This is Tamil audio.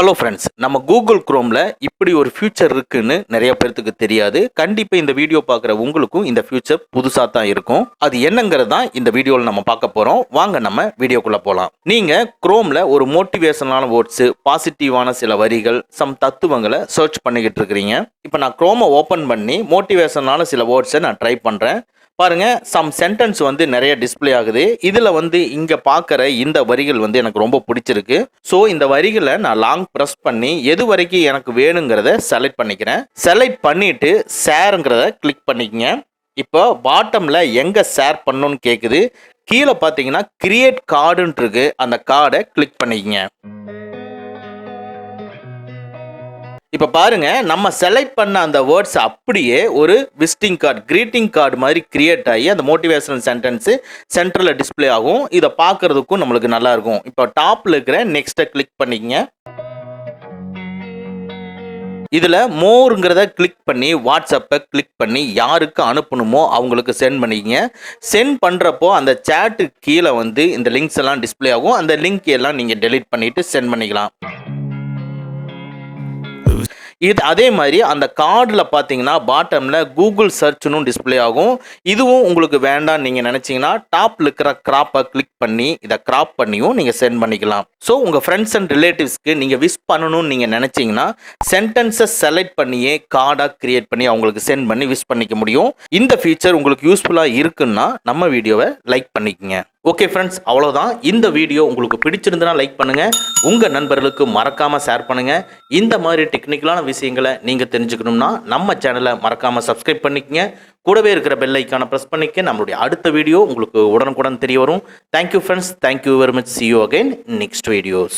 ஹலோ ஃப்ரெண்ட்ஸ், நம்ம கூகுள் குரோமில் இப்படி ஒரு ஃபியூச்சர் இருக்குன்னு நிறைய பேர்த்துக்கு தெரியாது. கண்டிப்பாக இந்த வீடியோ பார்க்குற உங்களுக்கும் இந்த ஃபியூச்சர் புதுசாக தான் இருக்கும். அது என்னங்கிறது தான் இந்த வீடியோவில் நம்ம பார்க்க போகிறோம். வாங்க நம்ம வீடியோக்குள்ளே போகலாம். நீங்கள் குரோமில் ஒரு மோட்டிவேஷனலான வேர்ட்ஸு, பாசிட்டிவான சில வரிகள், சம் தத்துவங்களை சர்ச் பண்ணிக்கிட்டு இருக்கிறீங்க. இப்போ நான் குரோமை ஓப்பன் பண்ணி மோட்டிவேஷனலான சில வேர்ட்ஸை நான் ட்ரை பண்ணுறேன். பாருங்க, சம் சென்டென்ஸ் நிறைய டிஸ்பிளே ஆகுது. இதுல இங்க பார்க்குற இந்த வரிகள் எனக்கு ரொம்ப பிடிச்சிருக்கு. ஸோ இந்த வரிகளை நான் லாங் ப்ரெஸ் பண்ணி எது வரைக்கும் எனக்கு வேணுங்கிறத செலக்ட் பண்ணிக்கிறேன். செலக்ட் பண்ணிட்டு ஷேருங்கிறத கிளிக் பண்ணிக்கங்க. இப்போ பாட்டம்ல எங்க ஷேர் பண்ணணும்னு கேட்குது. கீழே பார்த்தீங்கன்னா கிரியேட் கார்டுன்னு இருக்கு. அந்த கார்டை கிளிக் பண்ணிக்கங்க. இப்போ பாருங்க, நம்ம செலக்ட் பண்ண அந்த வேர்ட்ஸ் அப்படியே ஒரு விசிட்டிங் கார்டு, கிரீட்டிங் கார்டு மாதிரி கிரியேட் ஆகி அந்த மோட்டிவேஷனல் சென்டென்ஸ் சென்டரில் டிஸ்பிளே ஆகும். இதை பார்க்கறதுக்கும் நம்மளுக்கு நல்லா இருக்கும். இப்போ டாப்ல இருக்கிற நெக்ஸ்ட்டை கிளிக் பண்ணிக்கங்க. இதில் மோருங்கிறத கிளிக் பண்ணி வாட்ஸ்அப்பை கிளிக் பண்ணி யாருக்கு அனுப்பணுமோ அவங்களுக்கு சென்ட் பண்ணிக்கங்க. சென்ட் பண்ணுறப்போ அந்த சேட்டு கீழே இந்த லிங்க்ஸ் எல்லாம் டிஸ்பிளே ஆகும். அந்த லிங்க் எல்லாம் நீங்கள் டெலீட் பண்ணிட்டு சென்ட் பண்ணிக்கலாம். இது அதே மாதிரி அந்த கார்டில் பார்த்தீங்கன்னா பாட்டமில் கூகுள் சர்ச்னு டிஸ்பிளே ஆகும். இதுவும் உங்களுக்கு வேண்டாம் நீங்கள் நினச்சிங்கன்னா டாப்பில் இருக்கிற கிராப்பை கிளிக் பண்ணி இதை கிராப் பண்ணியும் நீங்கள் சென்ட் பண்ணிக்கலாம். ஸோ உங்கள் ஃப்ரெண்ட்ஸ் அண்ட் ரிலேட்டிவ்ஸ்க்கு நீங்கள் விஷ் பண்ணணும்னு நீங்கள் நினச்சிங்கன்னா சென்டென்ஸை செலக்ட் பண்ணியே கார்டாக கிரியேட் பண்ணி அவங்களுக்கு சென்ட் பண்ணி விஷ் பண்ணிக்க முடியும். இந்த ஃபீச்சர் உங்களுக்கு யூஸ்ஃபுல்லாக இருக்குன்னா நம்ம வீடியோவை லைக் பண்ணிக்கங்க. ஓகே ஃப்ரெண்ட்ஸ், அவ்வளோதான். இந்த வீடியோ உங்களுக்கு பிடிச்சிருந்தனா லைக் பண்ணுங்கள். உங்கள் நண்பர்களுக்கு மறக்காமல் ஷேர் பண்ணுங்கள். இந்த மாதிரி டெக்னிக்கலான விஷயங்களை நீங்கள் தெரிஞ்சுக்கணும்னா நம்ம சேனலை மறக்காமல் சப்ஸ்கிரைப் பண்ணிக்கங்க. கூடவே இருக்கிற பெல் ஐக்கானை ப்ரெஸ் பண்ணிக்க. நம்மளுடைய அடுத்த வீடியோ உங்களுக்கு உடனுக்குடன் தெரிய வரும். Thank you friends, thank you very much. See you again in next videos.